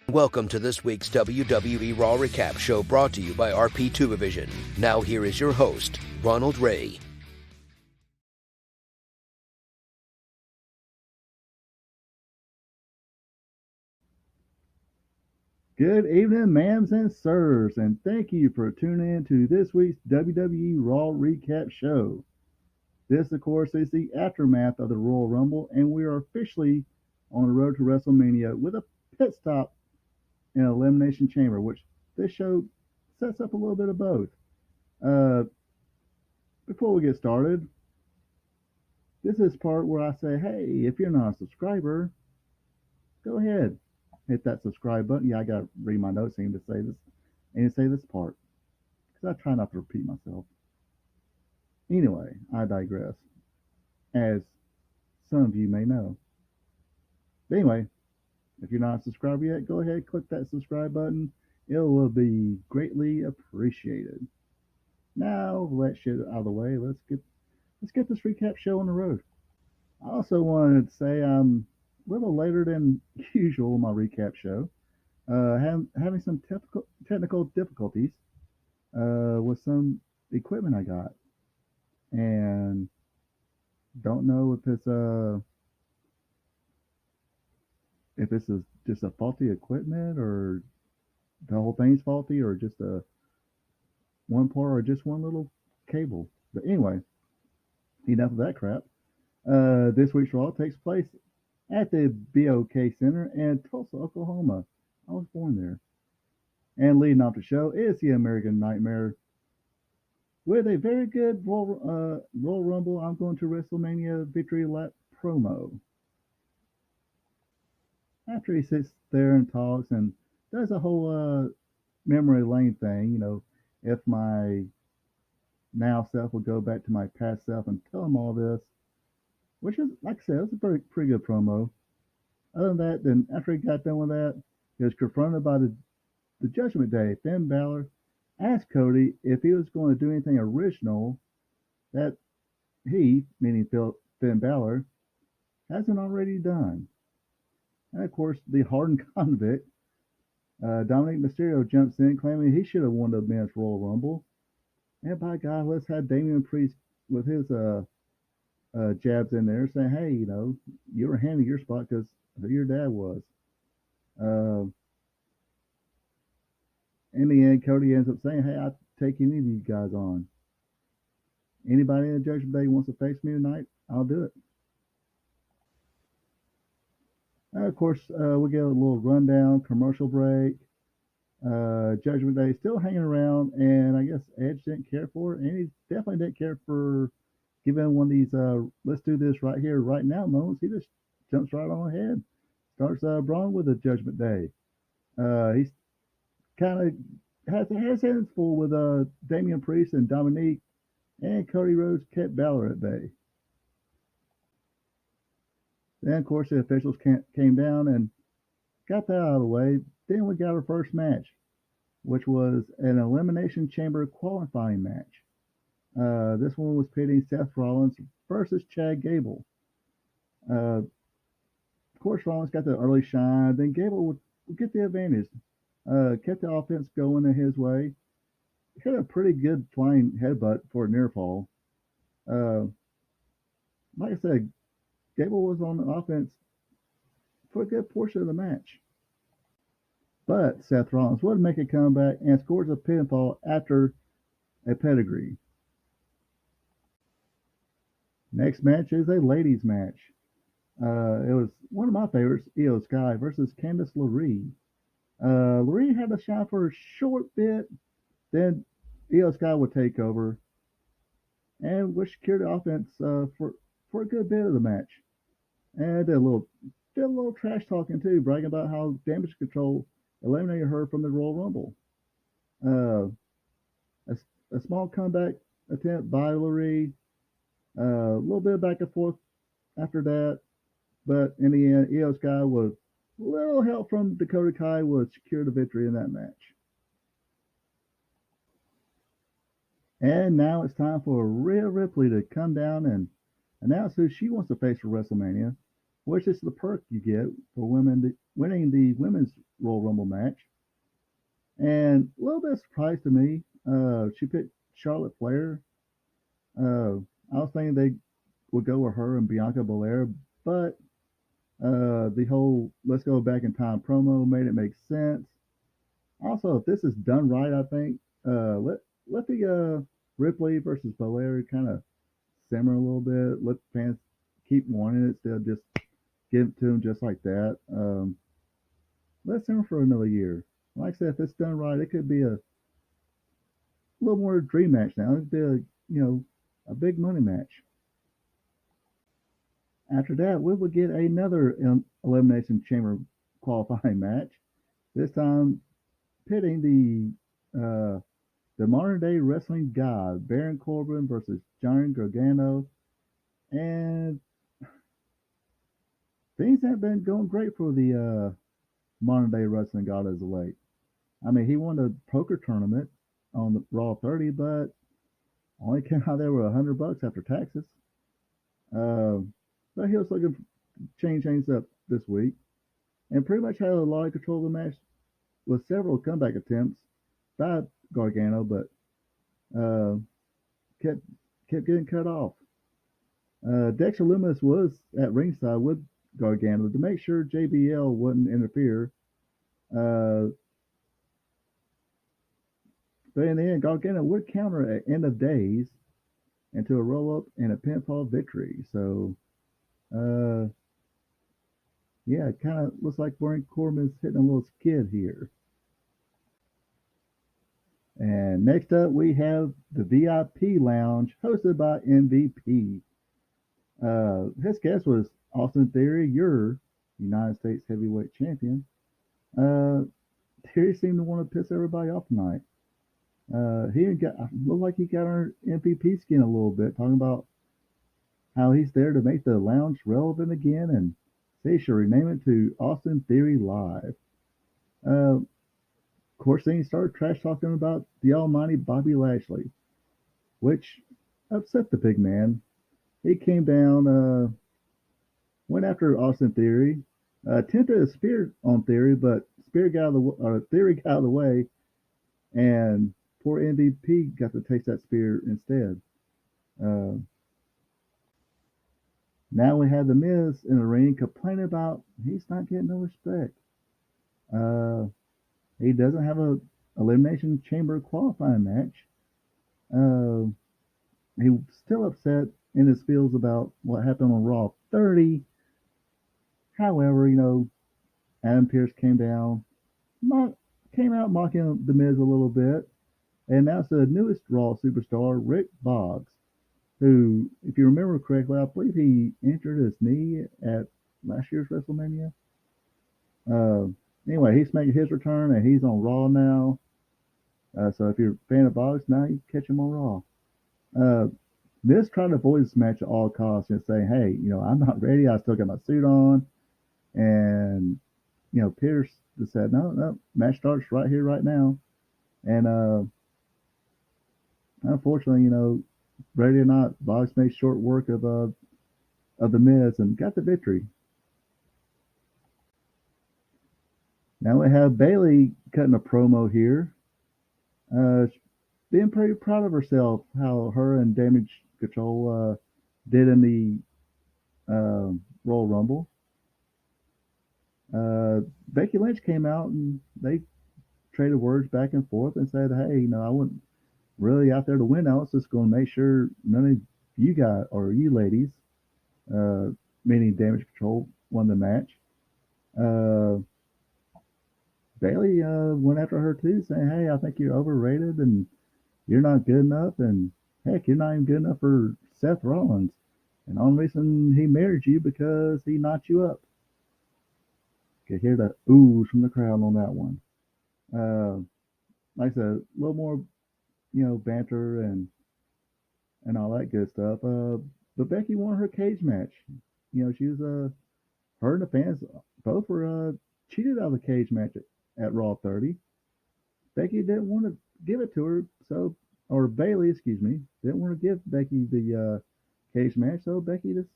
Welcome to this week's WWE Raw Recap show brought to you by RP2 Division. Now here is your host, Ronald Ray. Good evening, ma'ams and sirs, and thank you for tuning in to this week's WWE Raw Recap show. This, of course, is the aftermath of the Royal Rumble, and we are officially on the road to WrestleMania with a pit stop in Elimination Chamber, which this show sets up a little bit of both. Uh, Before we get started, this is part where I say, hey, if you're not a subscriber, go ahead, hit that subscribe button. Yeah, I got to read my notes to say this and say this part because I try not to repeat myself. Anyway, I digress, as some of you may know. But anyway, if you're not a subscriber yet, go ahead, click that subscribe button. It will be greatly appreciated. Now, let shit out of the way. Let's get this recap show on the road. I also wanted to say I'm a little later than usual in my recap show. Having some technical difficulties with some equipment I got, and don't know if this is just a faulty equipment or the whole thing's faulty or just a one part or just one little cable. But anyway, enough of that crap. This week's Raw takes place at the BOK Center in Tulsa, Oklahoma. I was born there. And leading off the show is the American Nightmare with a very good Royal Rumble. I'm going to WrestleMania victory lap promo. After he sits there and talks and does a whole memory lane thing, if my now self would go back to my past self and tell him all this, which is, like I said, it's a pretty good promo. Other than that, then after he got done with that, he was confronted by the Judgment Day. Finn Balor asked Cody if he was going to do anything original that he, meaning Finn Balor, hasn't already done. And of course, the hardened convict, Dominic Mysterio, jumps in claiming he should have won the men's Royal Rumble. And by God, let's have Damian Priest with his jabs in there saying, hey, you were handed your spot because who your dad was. Uh, in the end, Cody ends up saying, hey, I'll take any of you guys on. Anybody in the Judgment Day wants to face me tonight, I'll do it. Of course, we get a little rundown, commercial break. Judgment Day still hanging around, and I guess Edge didn't care for it, and he definitely didn't care for giving one of these let's do this right here, right now moments. He just jumps right on ahead, starts brawling with the Judgment Day. He's kind of has his hands full with Damian Priest and Dominique, and Cody Rhodes kept Balor at bay. Then, of course, the officials came down and got that out of the way. Then we got our first match, which was an Elimination Chamber qualifying match. This one was pitting Seth Rollins versus Chad Gable. Of course, Rollins got the early shine. Then Gable would get the advantage. Kept the offense going in his way. Hit a pretty good flying headbutt for a near fall. Uh, like I said, Gable was on the offense for a good portion of the match. But Seth Rollins would make a comeback and scores a pinfall after a pedigree. Next match is a ladies match. It was one of my favorites, Io Sky versus Candice LeRae. LeRae had a shot for a short bit, then Io Sky would take over and would secure the offense for a good bit of the match. And did a little trash talking too, bragging about how Damage Control eliminated her from the Royal Rumble. Uh, a small comeback attempt by LeRae. A little bit of back and forth after that, but in the end, Io Sky with little help from Dakota Kai would secure the victory in that match. And now it's time for Rhea Ripley to come down and announce who she wants to face for WrestleMania, which is the perk you get for winning the women's Royal Rumble match. And a little bit surprised to me, she picked Charlotte Flair. Uh, I was thinking they would go with her and Bianca Belair, but the whole "let's go back in time" promo made it make sense. Also, if this is done right, I think let the Ripley versus Belair kind of simmer a little bit. Let fans keep wanting it instead of just give it to them just like that. Let's simmer for another year. Like I said, if it's done right, it could be a little more dream match now. It could be a big money match. After that, we would get another Elimination Chamber qualifying match. This time pitting the modern day wrestling god Baron Corbin versus Johnny Gargano, and things haven't been going great for the modern day wrestling god as of late. I mean, he won the poker tournament on the Raw 30, but only came out there with $100 after taxes. Uh, but he was looking to change things up this week, and pretty much had a lot of control of the match with several comeback attempts by Gargano, but uh, kept kept getting cut off. Dexter Lumis was at ringside with Gargano to make sure JBL wouldn't interfere. Uh, but in the end, Gargano would counter at end of days into a roll up and a pinfall victory. So, uh, yeah, it kind of looks like Baron Corbin's hitting a little skid here. And next up, we have the VIP Lounge hosted by MVP. His guest was Austin Theory, your United States Heavyweight Champion. Uh, Theory seemed to want to piss everybody off tonight. He got looked like he got our MVP skin a little bit, talking about how he's there to make the lounge relevant again, and they should rename it to Austin Theory Live. Of course, then he started trash talking about the almighty Bobby Lashley, which upset the big man. He came down, went after Austin Theory, attempted a spear on Theory, but Theory got out of the way, and poor MVP got to taste that spear instead. Uh, Now we have the Miz in the ring complaining about he's not getting no respect. Uh, he doesn't have a elimination chamber qualifying match. Uh, he's still upset in his feels about what happened on Raw 30. However, Adam Pearce came out mocking the Miz a little bit, and announced the newest Raw superstar, Rick Boggs, who, if you remember correctly, I believe he injured his knee at last year's WrestleMania. Uh, anyway, he's making his return, and he's on Raw now. So if you're a fan of Boggs, now you can catch him on Raw. Uh, Miz tried to avoid this match at all costs and saying, "Hey, I'm not ready. I still got my suit on." And Pierce just said, "No, no, match starts right here, right now." And unfortunately, ready or not, Boggs made short work of the Miz and got the victory. Now we have Bayley cutting a promo here, being pretty proud of herself, how her and Damage Control did in the Royal Rumble. Becky Lynch came out and they traded words back and forth and said, "Hey, I wasn't really out there to win. I was just going to make sure none of you guys or you ladies, uh, meaning Damage Control, won the match." Uh, Bayley went after her too, saying, "Hey, I think you're overrated and you're not good enough, and heck, you're not even good enough for Seth Rollins. And the only reason he married you because he knocked you up." Could hear the oohs from the crowd on that one. Uh, like I said, a little more, banter and all that good stuff. But Becky won her cage match. She was her and the fans both were cheated out of the cage match at Raw 30. Becky didn't want to give it to her, so or Bayley, excuse me, didn't want to give Becky the cage match, so Becky just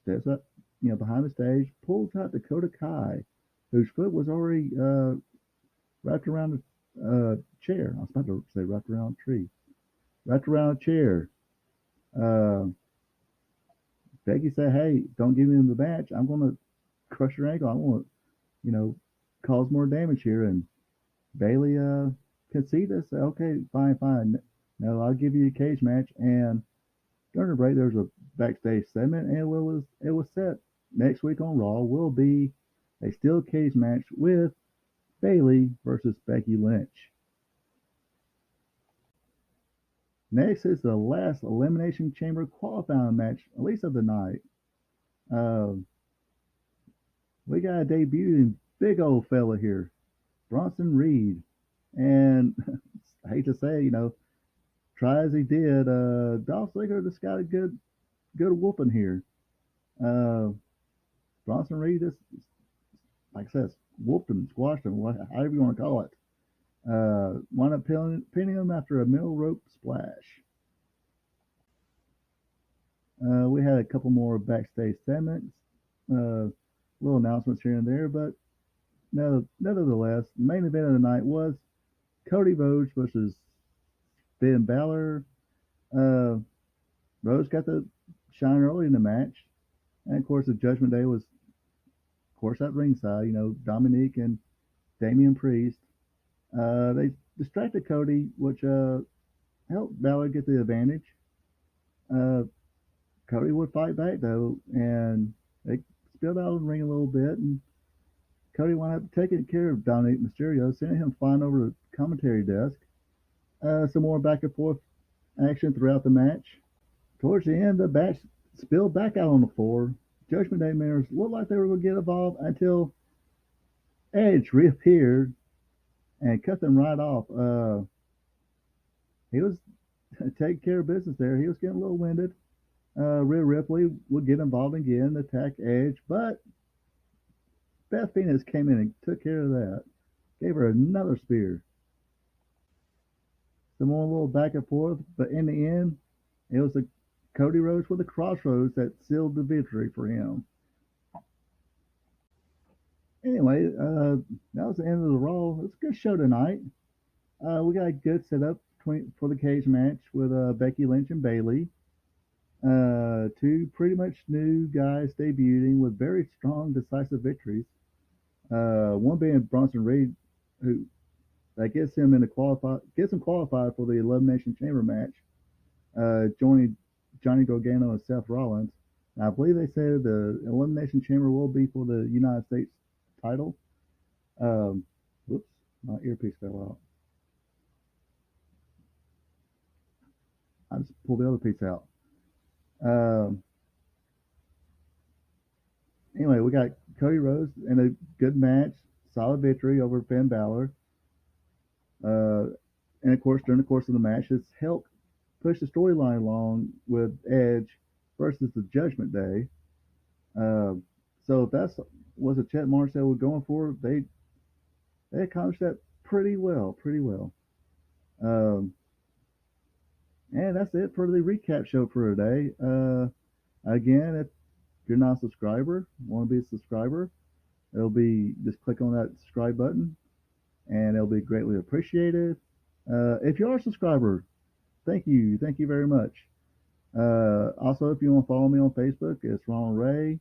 steps up, behind the stage, pulls out Dakota Kai, whose foot was already wrapped around a chair. I was about to say wrapped around a tree. Wrapped around a chair. Uh, Becky said, "Hey, don't give me the match. I'm going to crush your ankle. I want to, you know, cause more damage here." And Bailey conceded, said, "Okay, fine, fine. No, I'll give you a cage match." And during the break, there was a backstage segment, and it was set next week on Raw will be a steel cage match with Bailey versus Becky Lynch. Next is the last Elimination Chamber qualifying match, at least of the night. Uh, we got a debuting big old fella here, Bronson Reed. And I hate to say, try as he did, Dolph Ziggler just got a good whooping here. Uh, Bronson Reed just, like I said, whooped him, squashed him, however you want to call it. Wound up pinning him after a middle rope splash. We had a couple more backstage segments, little announcements here and there, but no, nevertheless, the main event of the night was Cody Rhodes versus Finn Balor. Uh, Rhodes got the shine early in the match, and of course, the Judgment Day was, of course, at ringside. Dominique and Damian Priest. They distracted Cody, which helped Balor get the advantage. Uh, Cody would fight back though, and they spilled out of the ring a little bit, and Cody wound up taking care of Dominic Mysterio, sending him flying over the commentary desk. Some more back and forth action throughout the match. Towards the end, the match spilled back out on the floor. Judgment Day members looked like they were going to get involved until Edge reappeared and cut them right off. He was taking care of business there. He was getting a little winded. Rhea Ripley would get involved again, attack Edge, but Beth Phoenix came in and took care of that. Gave her another spear. Some more little back and forth, but in the end, it was Cody Rhodes with the crossroads that sealed the victory for him. Anyway, that was the end of the Raw. It was a good show tonight. We got a good setup for the cage match with Becky Lynch and Bailey. Two pretty much new guys debuting with very strong, decisive victories. One being Bronson Reed, who that gets him qualified for the Elimination Chamber match, joining Johnny Gargano and Seth Rollins. And I believe they said the Elimination Chamber will be for the United States title. Whoops, my earpiece fell out. I just pulled the other piece out. Anyway, we got Cody Rhodes in a good match, solid victory over Finn Balor. And of course, during the course of the match, it's helped push the storyline along with Edge versus the Judgment Day. So if that's was a Chet Marcel was going for, they accomplished that pretty well. And that's it for the recap show for today. Again, if you're not a subscriber, want to be a subscriber, it'll be just click on that subscribe button, and it'll be greatly appreciated. If you are a subscriber, thank you very much. Also, if you want to follow me on Facebook, it's Ronald Ray.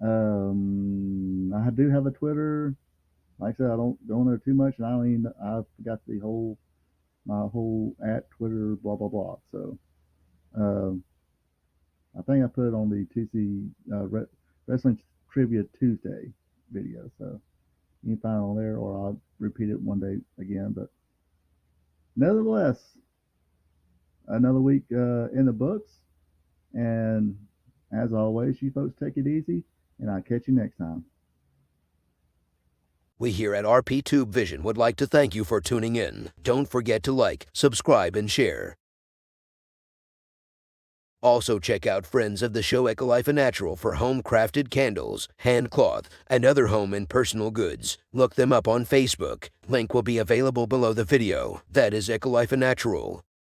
I do have a Twitter. Like I said, I don't go on there too much, and I forgot my whole at Twitter blah blah blah. So I think I put it on the TC Wrestling Trivia Tuesday video, so you can find it on there, or I'll repeat it one day again. But nevertheless, another week in the books, and as always, you folks take it easy, and I'll catch you next time. We here at RP Tube Vision would like to thank you for tuning in. Don't forget to like, subscribe, and share. Also check out friends of the show Ecolife Natural for home-crafted candles, hand cloth, and other home and personal goods. Look them up on Facebook. Link will be available below the video. That is Ecolife Natural.